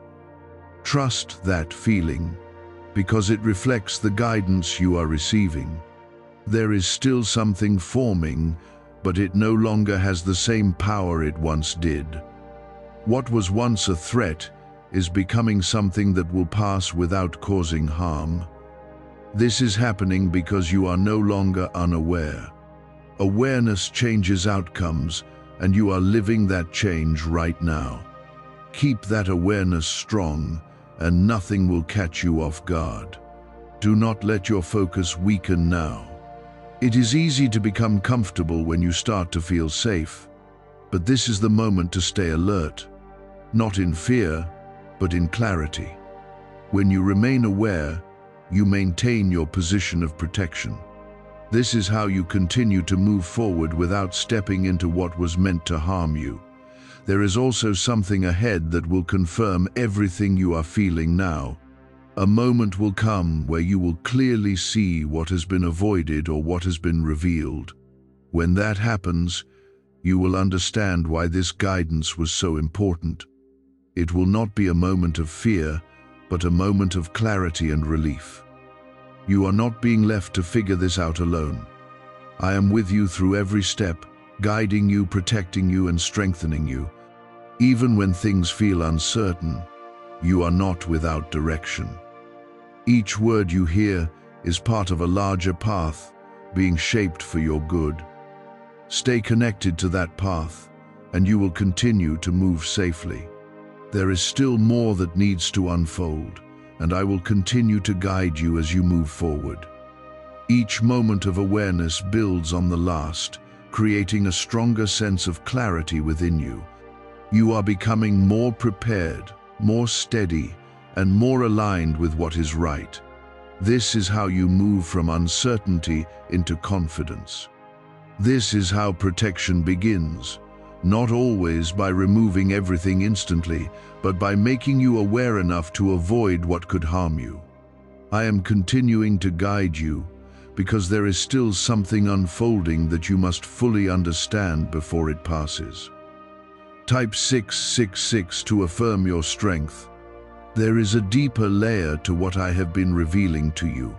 Trust that feeling, because it reflects the guidance you are receiving. There is still something forming, but it no longer has the same power it once did. What was once a threat is becoming something that will pass without causing harm. This is happening because you are no longer unaware. Awareness changes outcomes, and you are living that change right now. Keep that awareness strong, and nothing will catch you off guard. Do not let your focus weaken now. It is easy to become comfortable when you start to feel safe, but this is the moment to stay alert, not in fear, but in clarity. When you remain aware, you maintain your position of protection. This is how you continue to move forward without stepping into what was meant to harm you. There is also something ahead that will confirm everything you are feeling now. A moment will come where you will clearly see what has been avoided or what has been revealed. When that happens, you will understand why this guidance was so important. It will not be a moment of fear, but a moment of clarity and relief. You are not being left to figure this out alone. I am with you through every step, guiding you, protecting you, and strengthening you. Even when things feel uncertain, you are not without direction. Each word you hear is part of a larger path, being shaped for your good. Stay connected to that path, and you will continue to move safely. There is still more that needs to unfold, and I will continue to guide you as you move forward. Each moment of awareness builds on the last, creating a stronger sense of clarity within you. You are becoming more prepared, more steady, and more aligned with what is right. This is how you move from uncertainty into confidence. This is how protection begins, not always by removing everything instantly, but by making you aware enough to avoid what could harm you. I am continuing to guide you because there is still something unfolding that you must fully understand before it passes. Type 666 to affirm your strength. There is a deeper layer to what I have been revealing to you.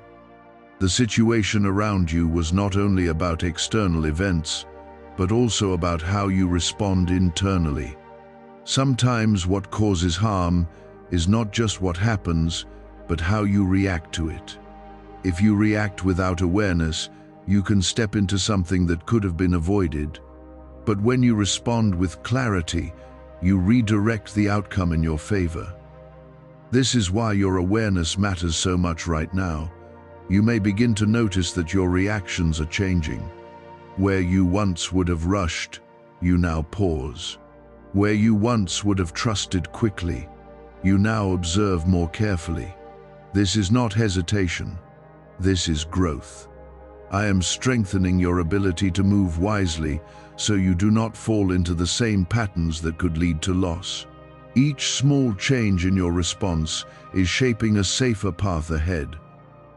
The situation around you was not only about external events, but also about how you respond internally. Sometimes what causes harm is not just what happens, but how you react to it. If you react without awareness, you can step into something that could have been avoided. But when you respond with clarity, you redirect the outcome in your favor. This is why your awareness matters so much right now. You may begin to notice that your reactions are changing. Where you once would have rushed, you now pause. Where you once would have trusted quickly, you now observe more carefully. This is not hesitation. This is growth. I am strengthening your ability to move wisely so you do not fall into the same patterns that could lead to loss. Each small change in your response is shaping a safer path ahead.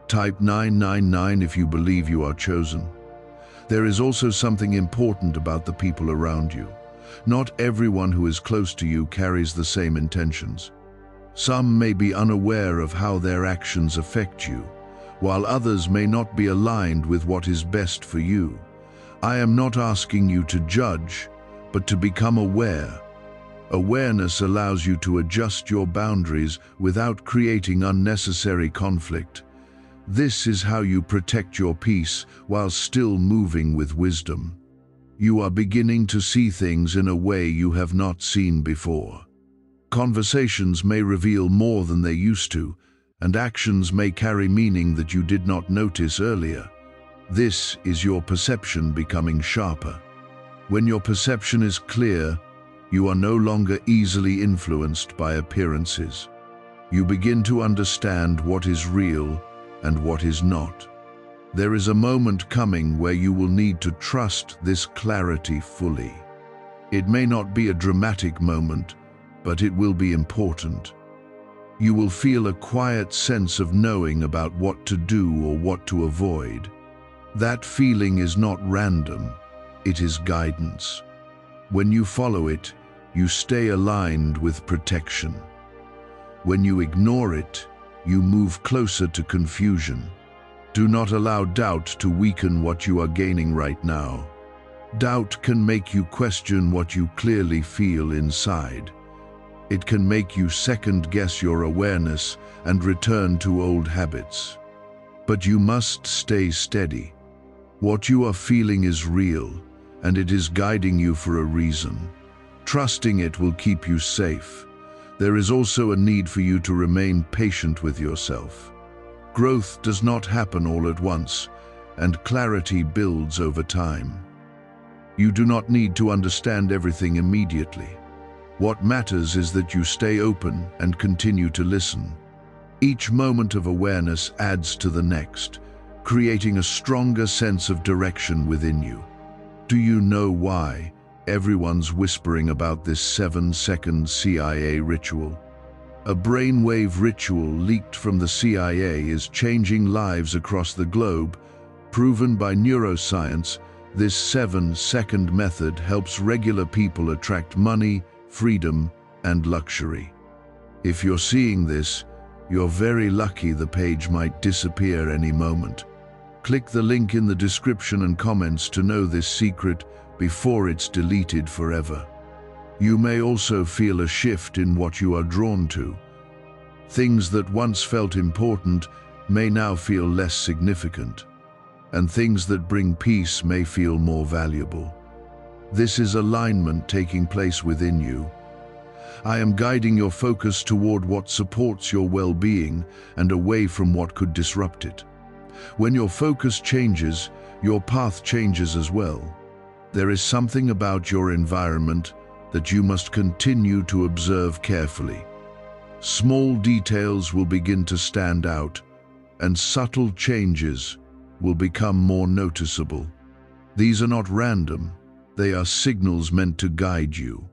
Type 999 if you believe you are chosen. There is also something important about the people around you. Not everyone who is close to you carries the same intentions. Some may be unaware of how their actions affect you, while others may not be aligned with what is best for you. I am not asking you to judge, but to become aware. Awareness allows you to adjust your boundaries without creating unnecessary conflict. This is how you protect your peace while still moving with wisdom. You are beginning to see things in a way you have not seen before. Conversations may reveal more than they used to, and actions may carry meaning that you did not notice earlier. This is your perception becoming sharper. When your perception is clear, you are no longer easily influenced by appearances. You begin to understand what is real and what is not. There is a moment coming where you will need to trust this clarity fully. It may not be a dramatic moment, but it will be important. You will feel a quiet sense of knowing about what to do or what to avoid. That feeling is not random, it is guidance. When you follow it, you stay aligned with protection. When you ignore it, you move closer to confusion. Do not allow doubt to weaken what you are gaining right now. Doubt can make you question what you clearly feel inside. It can make you second-guess your awareness and return to old habits. But you must stay steady. What you are feeling is real, and it is guiding you for a reason. Trusting it will keep you safe. There is also a need for you to remain patient with yourself. Growth does not happen all at once, and clarity builds over time. You do not need to understand everything immediately. What matters is that you stay open and continue to listen. Each moment of awareness adds to the next, creating a stronger sense of direction within you. Do you know why everyone's whispering about this 7-second CIA ritual? A brainwave ritual leaked from the CIA is changing lives across the globe. Proven by neuroscience, this 7-second method helps regular people attract money, freedom, and luxury. If you're seeing this, you're very lucky. The page might disappear any moment. Click the link in the description and comments to know this secret before it's deleted forever. You may also feel a shift in what you are drawn to. Things that once felt important may now feel less significant, and things that bring peace may feel more valuable. This is alignment taking place within you. I am guiding your focus toward what supports your well-being and away from what could disrupt it. When your focus changes, your path changes as well. There is something about your environment that you must continue to observe carefully. Small details will begin to stand out, and subtle changes will become more noticeable. These are not random. They are signals meant to guide you.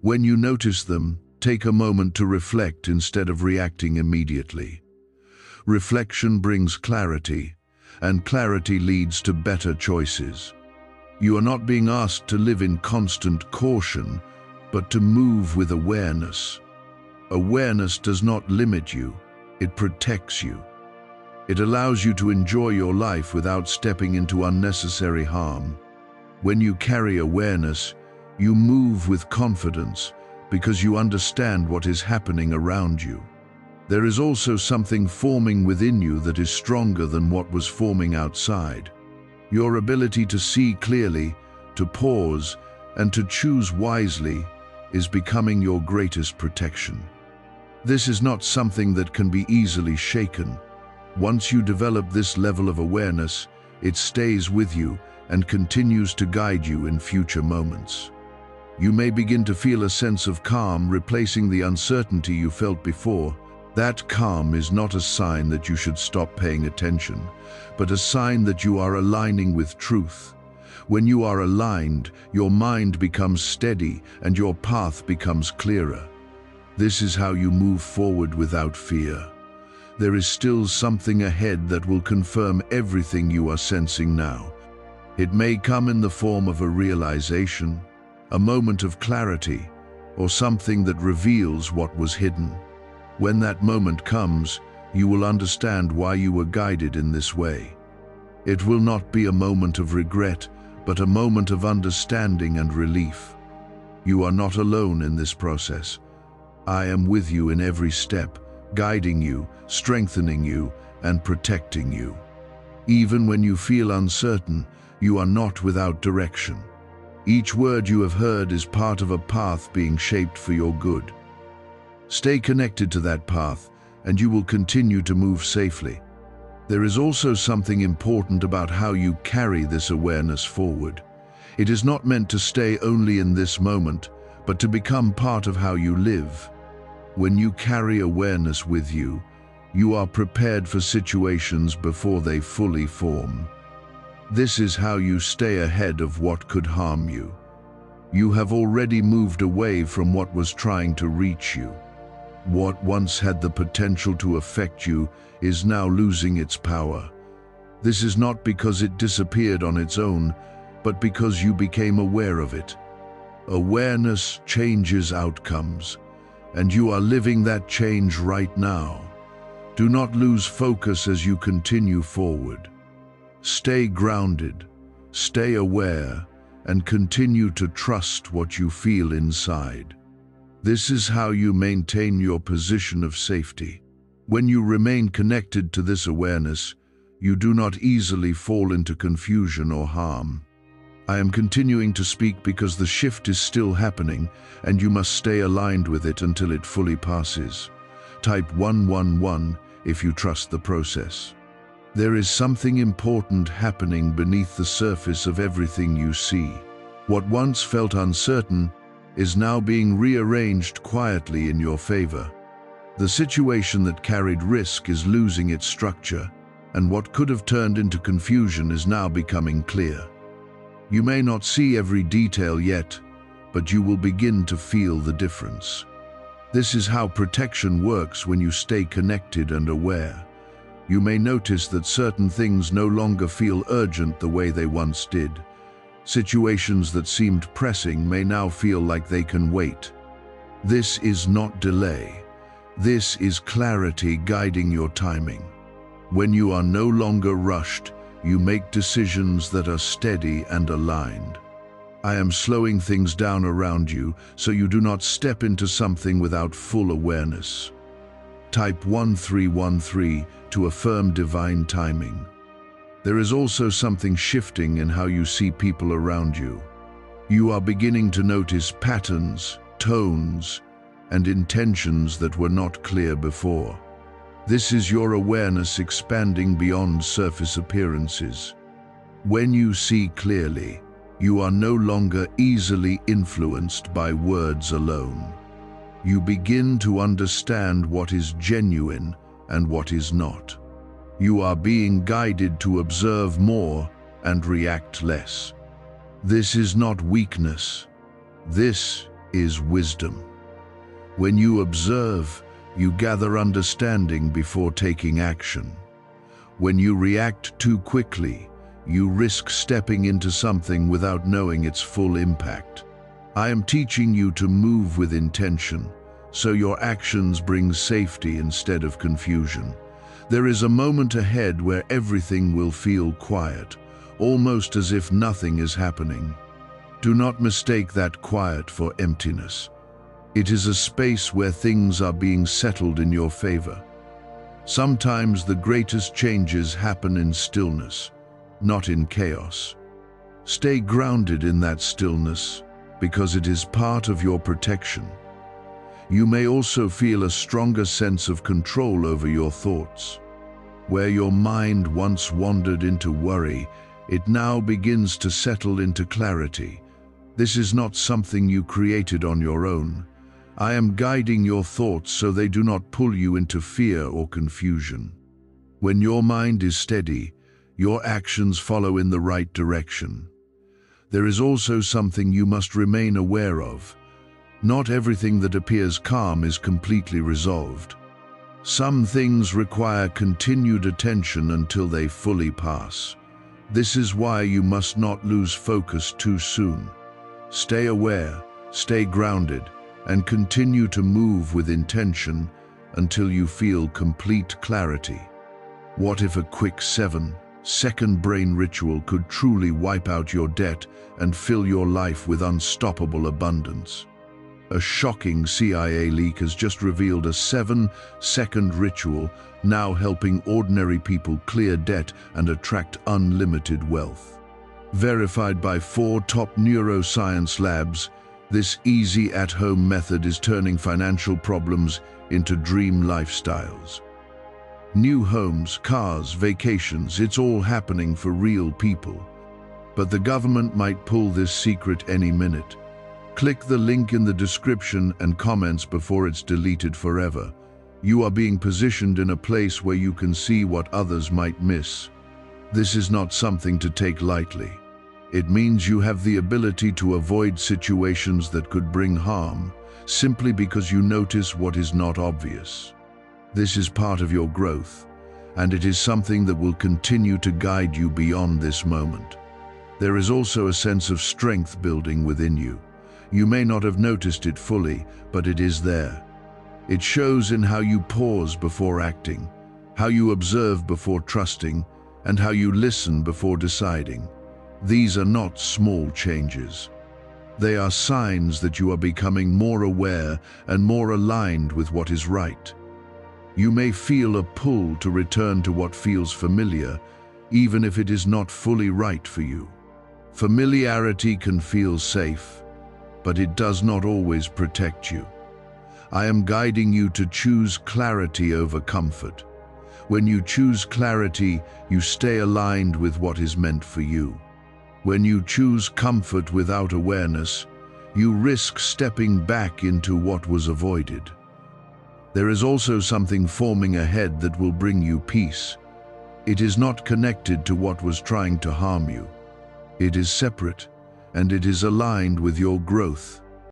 When you notice them, take a moment to reflect instead of reacting immediately. Reflection brings clarity, and clarity leads to better choices. You are not being asked to live in constant caution, but to move with awareness. Awareness does not limit you, it protects you. It allows you to enjoy your life without stepping into unnecessary harm. When you carry awareness, you move with confidence because you understand what is happening around you. There is also something forming within you that is stronger than what was forming outside. Your ability to see clearly, to pause, and to choose wisely is becoming your greatest protection. This is not something that can be easily shaken. Once you develop this level of awareness, it stays with you and continues to guide you in future moments. You may begin to feel a sense of calm replacing the uncertainty you felt before. That calm is not a sign that you should stop paying attention, but a sign that you are aligning with truth. When you are aligned, your mind becomes steady and your path becomes clearer. This is how you move forward without fear. There is still something ahead that will confirm everything you are sensing now. It may come in the form of a realization, a moment of clarity, or something that reveals what was hidden. When that moment comes, you will understand why you were guided in this way. It will not be a moment of regret, but a moment of understanding and relief. You are not alone in this process. I am with you in every step, guiding you, strengthening you, and protecting you. Even when you feel uncertain, you are not without direction. Each word you have heard is part of a path being shaped for your good. Stay connected to that path, and you will continue to move safely. There is also something important about how you carry this awareness forward. It is not meant to stay only in this moment, but to become part of how you live. When you carry awareness with you, you are prepared for situations before they fully form. This is how you stay ahead of what could harm you. You have already moved away from what was trying to reach you. What once had the potential to affect you is now losing its power. This is not because it disappeared on its own, but because you became aware of it. Awareness changes outcomes, and you are living that change right now. Do not lose focus as you continue forward. Stay grounded, stay aware, and continue to trust what you feel inside. This is how you maintain your position of safety. When you remain connected to this awareness, you do not easily fall into confusion or harm. I am continuing to speak because the shift is still happening, and you must stay aligned with it until it fully passes. Type 111 if you trust the process. There is something important happening beneath the surface of everything you see. What once felt uncertain is now being rearranged quietly in your favor. The situation that carried risk is losing its structure, and what could have turned into confusion is now becoming clear. You may not see every detail yet, but you will begin to feel the difference. This is how protection works when you stay connected and aware. You may notice that certain things no longer feel urgent the way they once did. Situations that seemed pressing may now feel like they can wait. This is not delay. This is clarity guiding your timing. When you are no longer rushed, you make decisions that are steady and aligned. I am slowing things down around you so you do not step into something without full awareness. Type 1313 to affirm divine timing. There is also something shifting in how you see people around you. You are beginning to notice patterns, tones, and intentions that were not clear before. This is your awareness expanding beyond surface appearances. When you see clearly, you are no longer easily influenced by words alone. You begin to understand what is genuine and what is not. You are being guided to observe more and react less. This is not weakness. This is wisdom. When you observe, you gather understanding before taking action. When you react too quickly, you risk stepping into something without knowing its full impact. I am teaching you to move with intention, so your actions bring safety instead of confusion. There is a moment ahead where everything will feel quiet, almost as if nothing is happening. Do not mistake that quiet for emptiness. It is a space where things are being settled in your favor. Sometimes the greatest changes happen in stillness, not in chaos. Stay grounded in that stillness, because it is part of your protection. You may also feel a stronger sense of control over your thoughts. Where your mind once wandered into worry, it now begins to settle into clarity. This is not something you created on your own. I am guiding your thoughts so they do not pull you into fear or confusion. When your mind is steady, your actions follow in the right direction. There is also something you must remain aware of. Not everything that appears calm is completely resolved. Some things require continued attention until they fully pass. This is why you must not lose focus too soon. Stay aware, stay grounded, and continue to move with intention until you feel complete clarity. What if a quick 7-second brain ritual could truly wipe out your debt and fill your life with unstoppable abundance? A shocking CIA leak has just revealed a 7-second ritual now helping ordinary people clear debt and attract unlimited wealth. Verified by 4 top neuroscience labs, this easy at-home method is turning financial problems into dream lifestyles. New homes, cars, vacations, it's all happening for real people. But the government might pull this secret any minute. Click the link in the description and comments before it's deleted forever. You are being positioned in a place where you can see what others might miss. This is not something to take lightly. It means you have the ability to avoid situations that could bring harm, simply because you notice what is not obvious. This is part of your growth, and it is something that will continue to guide you beyond this moment. There is also a sense of strength building within you. You may not have noticed it fully, but it is there. It shows in how you pause before acting, how you observe before trusting, and how you listen before deciding. These are not small changes. They are signs that you are becoming more aware and more aligned with what is right. You may feel a pull to return to what feels familiar, even if it is not fully right for you. Familiarity can feel safe, but it does not always protect you. I am guiding you to choose clarity over comfort. When you choose clarity, you stay aligned with what is meant for you. When you choose comfort without awareness, you risk stepping back into what was avoided. There is also something forming ahead that will bring you peace. It is not connected to what was trying to harm you. It is separate, and it is aligned with your growth.